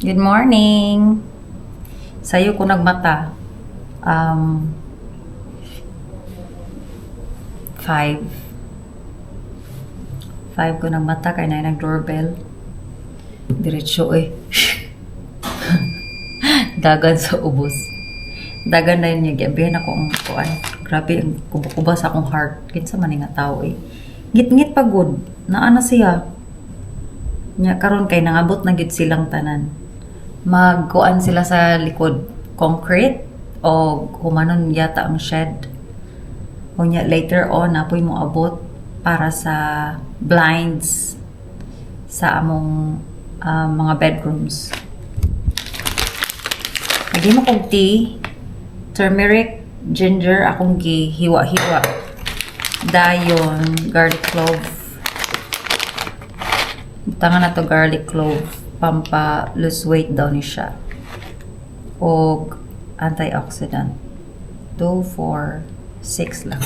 Good morning. Sa'yo ko nagmata. 5. 5 ko nagmata kay na nag-doorbell. Diretso eh. Dagan sa ubos. Dagan na yun niya. Gabihan ako ang kuan. Grabe, ang kuba-kuba sa akong heart. Kinsa man nga tao eh. Ngit-ngit pagod. Naana siya. Nya karon kay nangabot na gid silang tanan. Magkuan sila sa likod. Concrete o humanon yata ang shed. O nya later on apoy mo abot para sa blinds sa among mga bedrooms. Lagi mo kong tea, turmeric, ginger, akong hiwa-hiwa. Dayon, garlic clove. Tangan na to garlic clove. Pampa lose weight daw ni siya. O antioxidant. 2, 4, 6 lang.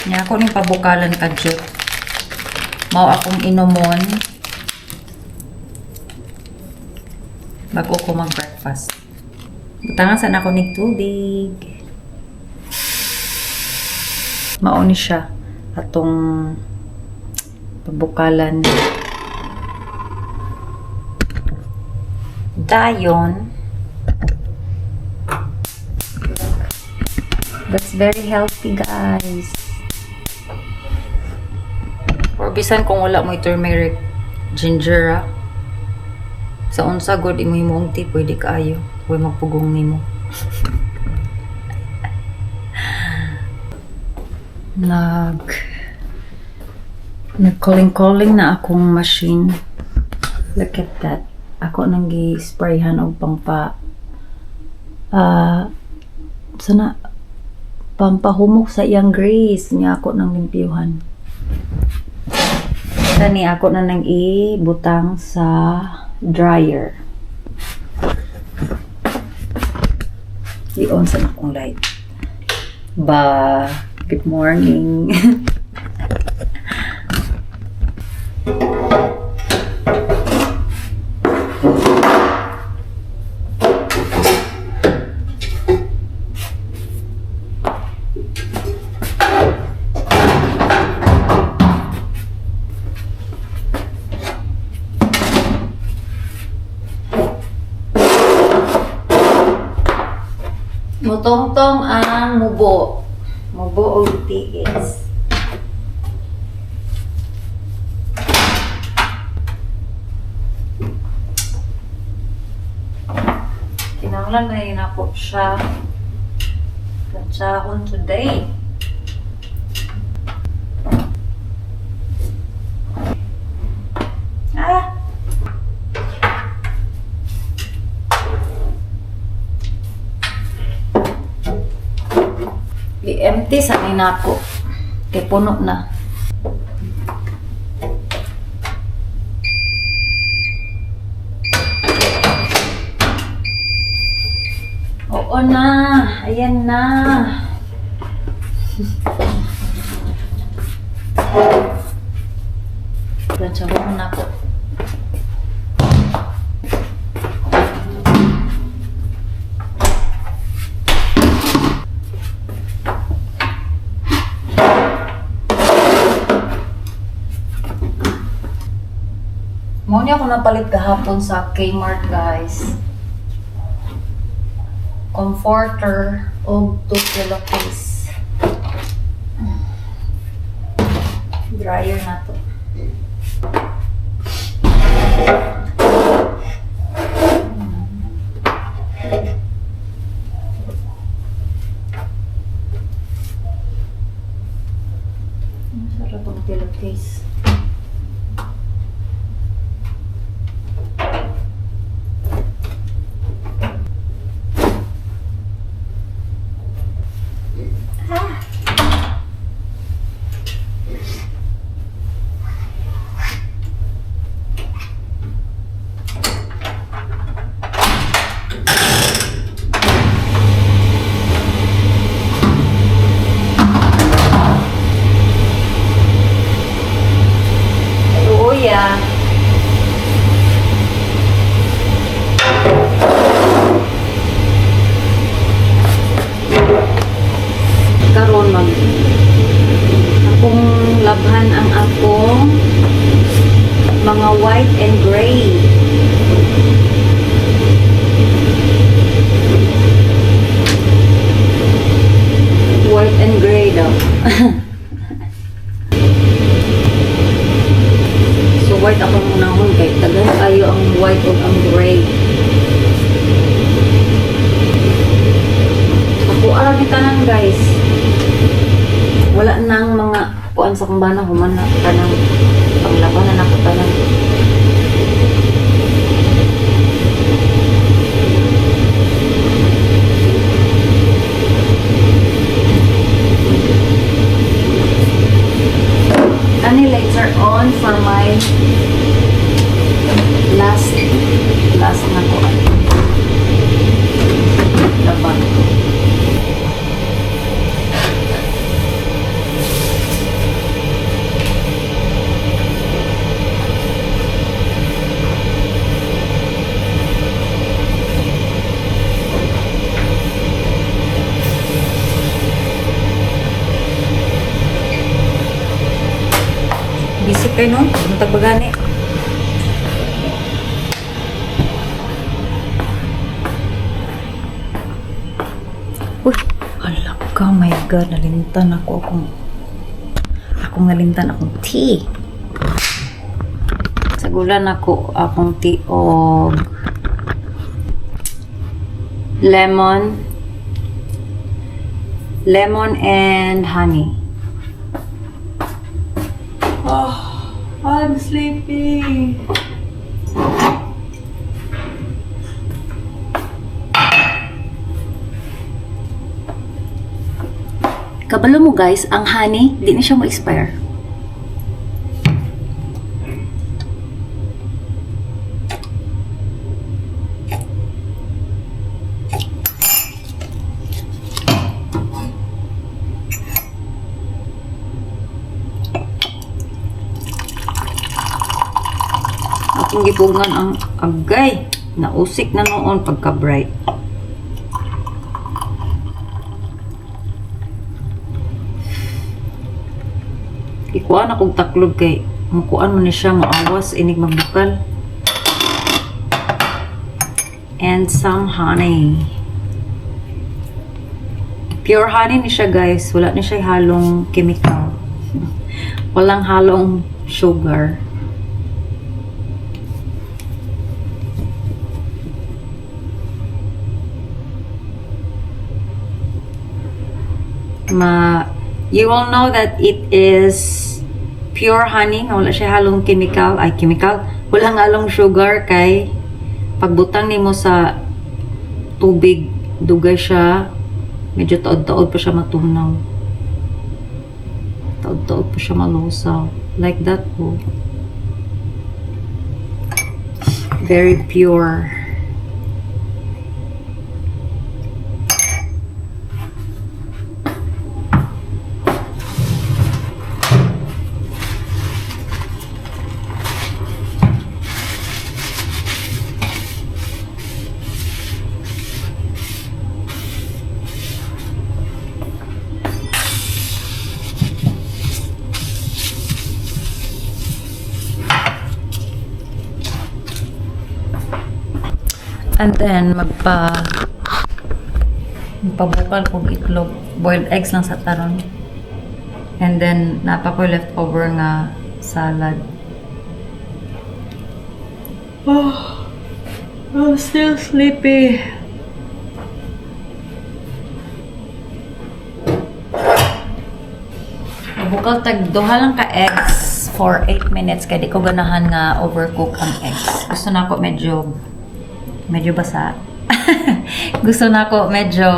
Nya ako ning pabukalan kadyo. Mao akong inumon bago ko mag-breakfast. Butangan sana ako ning tubig. Mao ni siya atong pabukalan. Dayon. That's very healthy, guys. Or bisan kung wala mo turmeric, ginger, sa unsa god imo imong tea, pwede kaayo. Huwag magpugong nimo. Nag-calling na akong machine. Look at that. Ako nang gi-sprayhan og sana pampahumok sa iyang grease niya ako nang limpyuhan. Kani ako na nang ibutang sa dryer. I-on sa akong light. Good morning. Mutongtong ang mubo. Mubo o tiis. Kinanglan na yun ako siya. Katsahon today. I-empty sa ninako. Kaya puno na. Oo na. Ayan na. Planchahon na ako. Mo niya ako napalit kahapon sa Kmart, guys. Comforter o 2 pillowcase. Dryer na to. Sarap ang pillowcase. white and gray. White and gray daw. So white ako unahon kay tagan kayo ang white o ang gray. Ako arang tanan guys. Wala nang mga kuan sa kumbana human na kanang panglabanan ako tanan. Any lights are on for my last na ko laban ko. Bisik kayo no? Muntag bagani. Uy, alak ka, my God, nalimtan ako akong nalimtan akong tea. Sagulan ako akong tea og lemon and honey. Oh, I'm sleepy. Kabalo mo guys, ang honey, di na siya ma-expire. Akong gipugan ang agay. Nausik na noon pagka-bright. Ikuan akong taklob kay mukuan mo ni siya maawas inig magbukal. And some honey. Pure honey ni siya guys. Wala ni siya halong chemical. Walang halong sugar. You will know that it is pure honey, wala siya halong chemical, walang halong sugar kay pagbutang nimo sa tubig, dugay siya, medyo taod-taod pa siya matunaw. Taod-taod pa siya malusaw. Like that po. Very pure. And then, magpabukal kong itlog. Boiled eggs lang sa taron. And then, napa ko leftover nga salad. Oh, I'm still sleepy. Bukal tag duha lang ka eggs for 8 minutes kaya di ko ganahan nga overcook ang eggs. Gusto na ako medyo basa. Gusto na ako medyo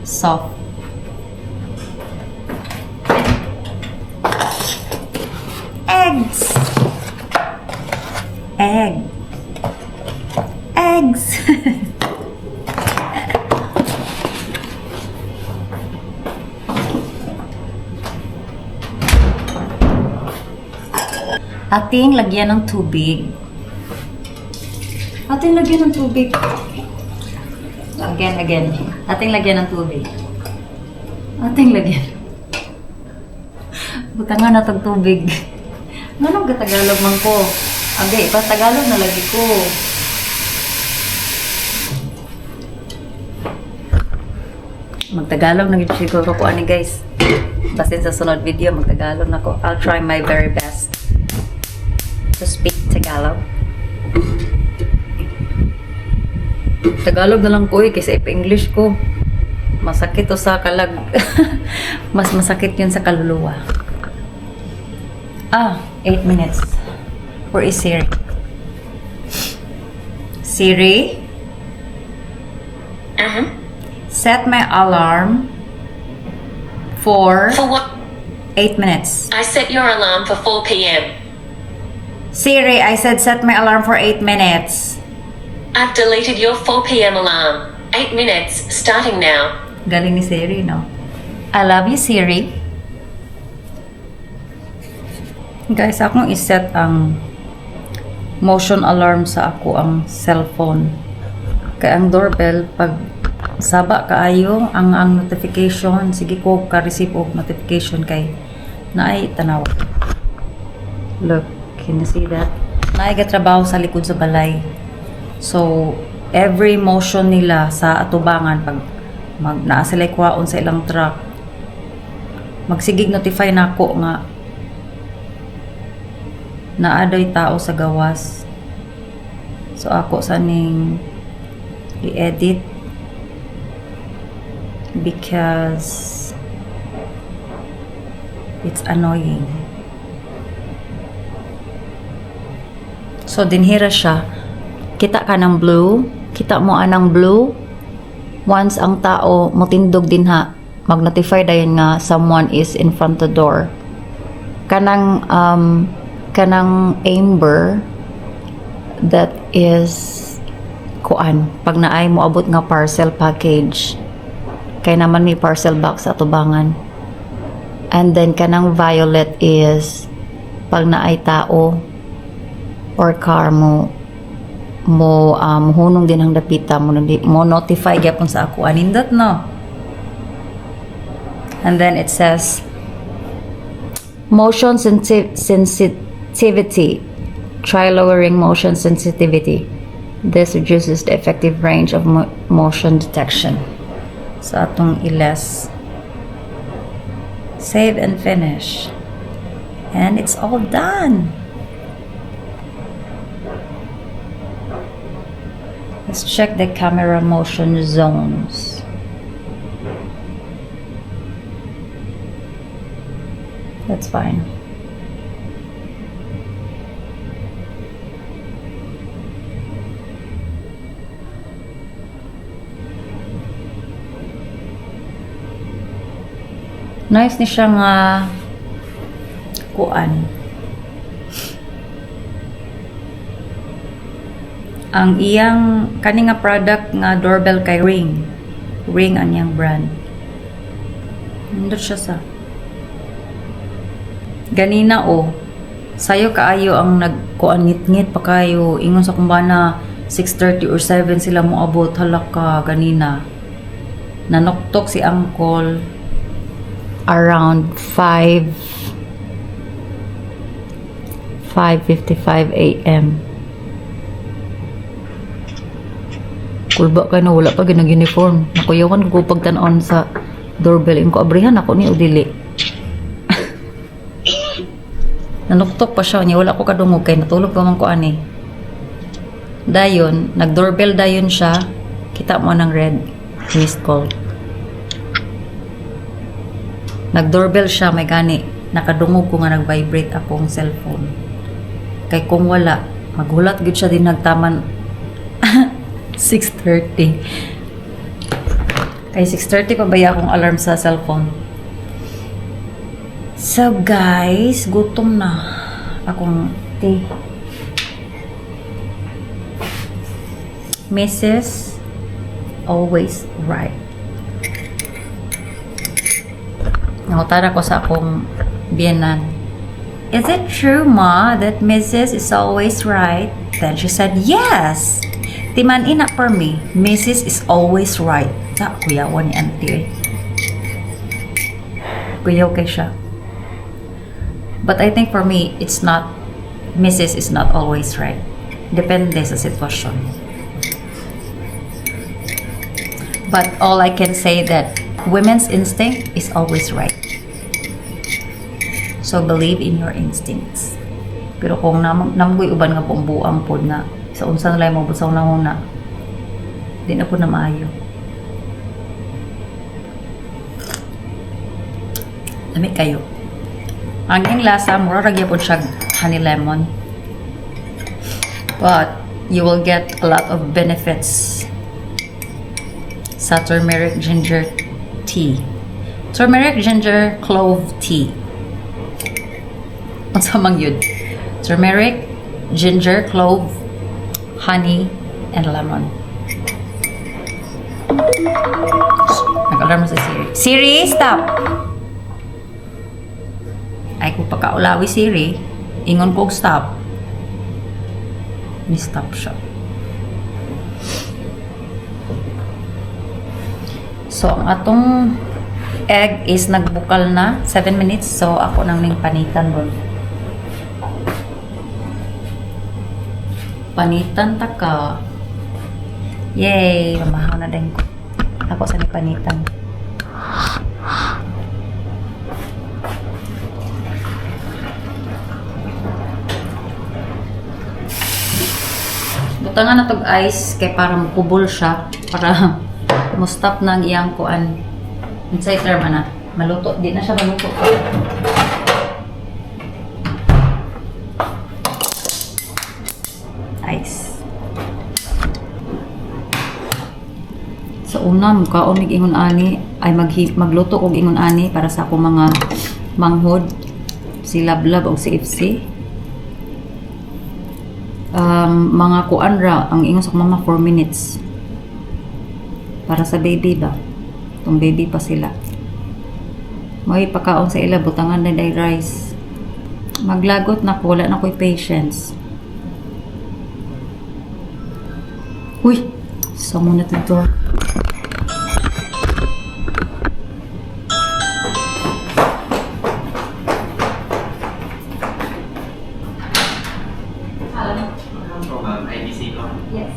soft. Eggs. Ating lagyan ng tubig. Ating lagyan ng tubig. Again. Ating lagyan ng tubig. Ating lagyan. Butangan na tong tubig. Nganong gatagalog man ko? Okay, ipa Tagalog na lagi ko. Magtagalog na gid siguro ko ani guys. Basin sa sunod video magtagalog na ko. I'll try my very best to speak Tagalog. Tagalog na lang ko kasi English ko. Masakit to sa kalag. Mas masakit yun sa kaluluwa. 8 minutes. Where is Siri? Siri? Set my alarm for For what? 8 minutes. I set your alarm for 4 p.m. Siri, I said set my alarm for 8 minutes. I've deleted your 4 p.m. alarm. 8 minutes, starting now. Galing ni Siri, no? I love you, Siri. Guys, akong iset ang motion alarm sa ako ang cellphone. Kaya ang doorbell, pag saba kaayo ang notification, sige ko ka-receive og notification kay naay tanaw. Look, can you see that? Naay trabaho sa likod sa balay. So, every motion nila sa atubangan pag naa sila'y kwaon sa ilang truck, magsigig notify na ako nga naaday tao sa gawas. So, ako sa ning i-edit because it's annoying. So, dinhira siya. Kita ka ng blue. Kita mo anang blue. Once ang tao motindog din ha, mag-notify dayon nga someone is in front the door. Kanang amber, that is kuan. Pag naay mo abot nga parcel package, kay naman may parcel box sa tubangan. And then kanang violet is pag naay tao or car mo hunong din ang dapita mo notify gyapon sa ako anindot no. And then it says motion sensitivity, try lowering motion sensitivity. This reduces the effective range of motion detection. So atong iles, save and finish, and it's all done. Let's check the camera motion zones. That's fine. Nice ni siya nga kuan. Ang iyang kani nga product nga doorbell kay Ring. Ring ang iyang brand. Nindot siya sa. Ganina sayo kaayo ang nagkuan ngit-ngit pa kayo. Ingon sa kumbana 6:30 or 7 sila mo abot halak ka ganina. Nanoktok si Uncle around 5:55 a.m. Kulba ka na wala pa ginag uniform. Nakuyawan ko pagtan-on sa doorbell. Ko abrihan ako ni udili. Nanuktok pa siya niya. Wala ko kadungog kay natulog pa man ko ani. Dayon, nag-doorbell dayon siya. Kita mo ng red missed call. Nag-doorbell siya, may gani. Nakadungog ko nga nag-vibrate akong cellphone. Kay kung wala, maghulat gud siya din nagtaman 6:30. Kay 6:30 pa baya akong alarm sa cellphone. So guys, gutom na akong tea. Mrs. Always right. Nakutara ko sa akong biyenan. Is it true, Ma, that Mrs. is always right? Then she said, yes. Timan ina for me, Mrs. is always right. Sa kuyawan ni auntie. Kuyaw kay siya. But I think for me, it's not Mrs. is not always right. Depende sa sitwasyon. But all I can say that women's instinct is always right. So believe in your instincts. Pero kung namoy uban nga pong buang pod na sa unsa na lay mo busaw na una, di na po na maayo. Lami kayo. Ang iyang lasa, mura ra gyapon siya honey lemon. But you will get a lot of benefits sa turmeric ginger tea. Turmeric ginger clove tea. Unsa man yun? Turmeric, ginger, clove, honey, and lemon. Nag-alarm sa Siri. Siri, stop! Ay, kung pagkaulawi Siri, ingon ko stop. Ni-stop siya. So, ang atong egg is nagbukal na 7 minutes. So, ako nang ning panitan ron. Panitan ta ka. Yay! Mamahaw na din ko. Ako sa ni panitan. Butangan na tog ice kay para makubol siya. Para mo-stop na ang iyang kuan. Inside term na. Maluto. Di na siya maluto. Ice. Sa una, mukhaon mig ingon ani ay magluto og ingon ani para sa akong mga manghod, si Lablab o si FC. Mga kuan ra ang ingon sa akong mama 4 minutes. Para sa baby ba? Itong baby pa sila. May pakaon sa ila, butangan na day rice. Maglagot na ko, wala na ko'y patience. Uy! Saan mo na ito door? From ABC con. Yes.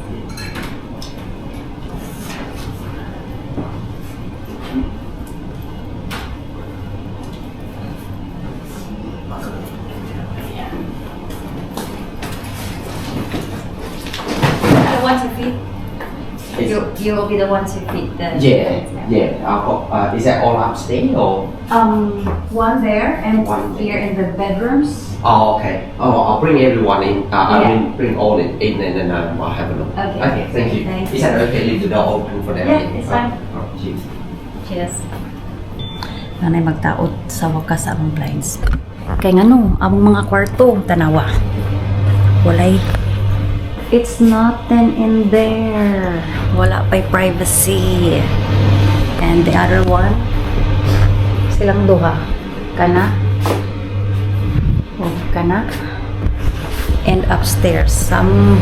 The ones who feed. You will be the ones who feed the. Is that all upstairs or? One there and One here in the bedrooms. Oh, okay. Oh, I'll bring everyone in. Yeah. I'll bring all in and then I'll have a look. Okay. Thank you. Thank Is that okay? Leave the door open for them. Yeah, it's fine. Oh, cheers. Cheers. Nanay magtaot sa wakas sa among blinds. Kay ngano, among mga kwarto, tanawa. Walay. It's nothing in there. Wala pa'y privacy. And the other one, silang duha. Kana. Oh, kana. And upstairs, some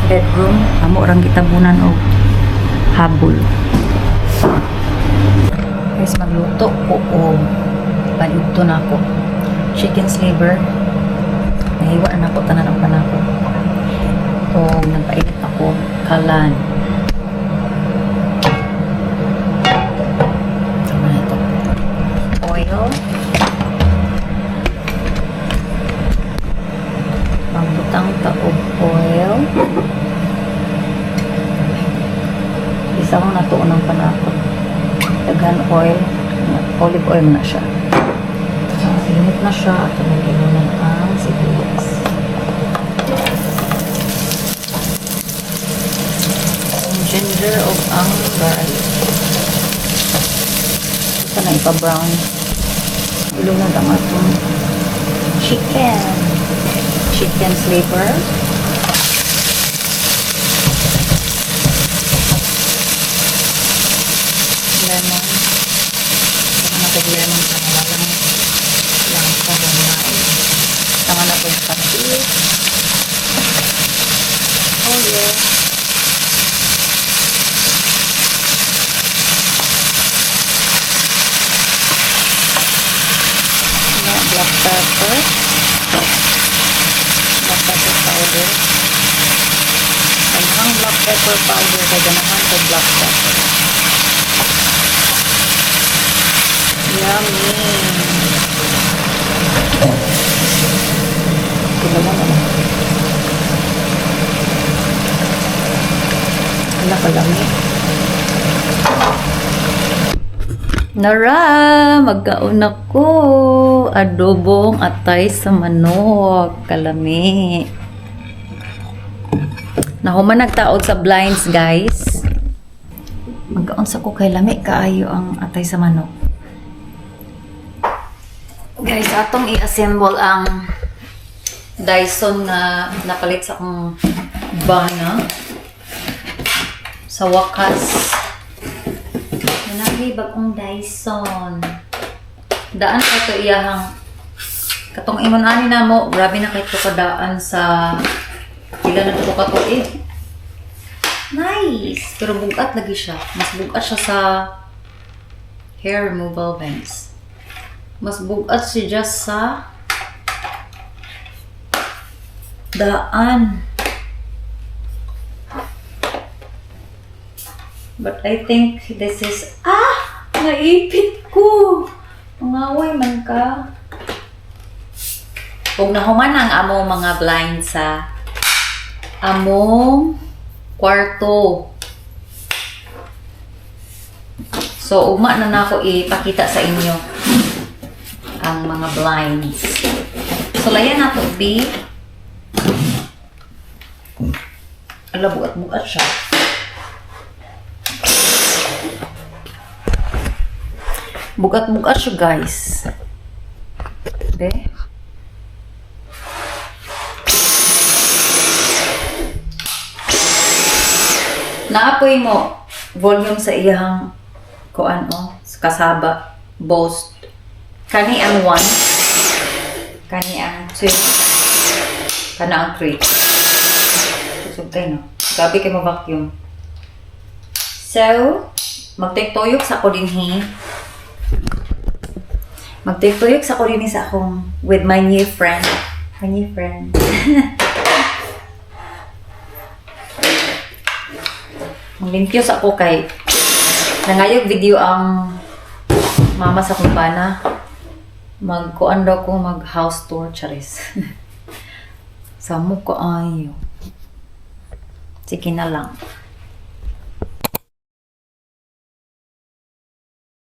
bedroom, amo orang gitabunan og habol. Guys, magluto ko o panudto na ako. Chicken sliver. Nahiwa na ako tanan ang panako. O nagpainit ako kalan. Tama na ito. Oil. Pagbutang taog oil. Isa ko na ito unang panakot. Daghan oil. Olive oil na siya. Init na siya at nag-inunan ang sibuyas. Ang ginger o ang garlic. Ito na ipa-brown. Ilunod ang atong chicken. Chicken flavor. Lemon. Saka natag-lemon sa walang langsa gamay. Saka na itong patis. Oh yeah. Black pepper. pepper powder kay ganahan ko black pepper. Yummy! Kailangan naman. Wala ka lang eh. Nara! Magkaon ako! Adobong atay sa manok. Kalami. Nahuman nagtaod sa blinds, guys. Magkaon sa ko kay lami kaayo ang atay sa manok. Guys, atong i-assemble ang Dyson na napalit sa akong bana. Sa wakas. Nanaki bagong Dyson. Daan ka ito iyahang katong imon ani na mo. Grabe na kay ito kadaan sa pila na ito kato eh. Nice! Pero bugat lagi siya. Mas bugat siya sa hair removal bangs. Mas bugat siya just sa daan. But I think this is... Ah! Naipit ko! Mangaway man ka. Huwag nahuman ang among mga blinds sa among kwarto. So, ugma na nako ipakita sa inyo ang mga blinds. So, layan na to, B. Ala, bugat-bugat siya. Bugat-bugat siya, guys. Okay? Naapoy mo volume sa iyang kuan o kasaba Bose. Kani ang 1, kani ang 2, kana ang 3. Sugtay no. Gabi kay mo vacuum. So, magtiktuyok sa ko dinhi. Magtiktuyok sa ko dinhi sa akong with my new friend. My new friend. Limpyo sa ako kay nangayog video ang mama sa kumpana. Magkuan daw ko mag house tour charis. Sa mo ko ayo. Sige na lang.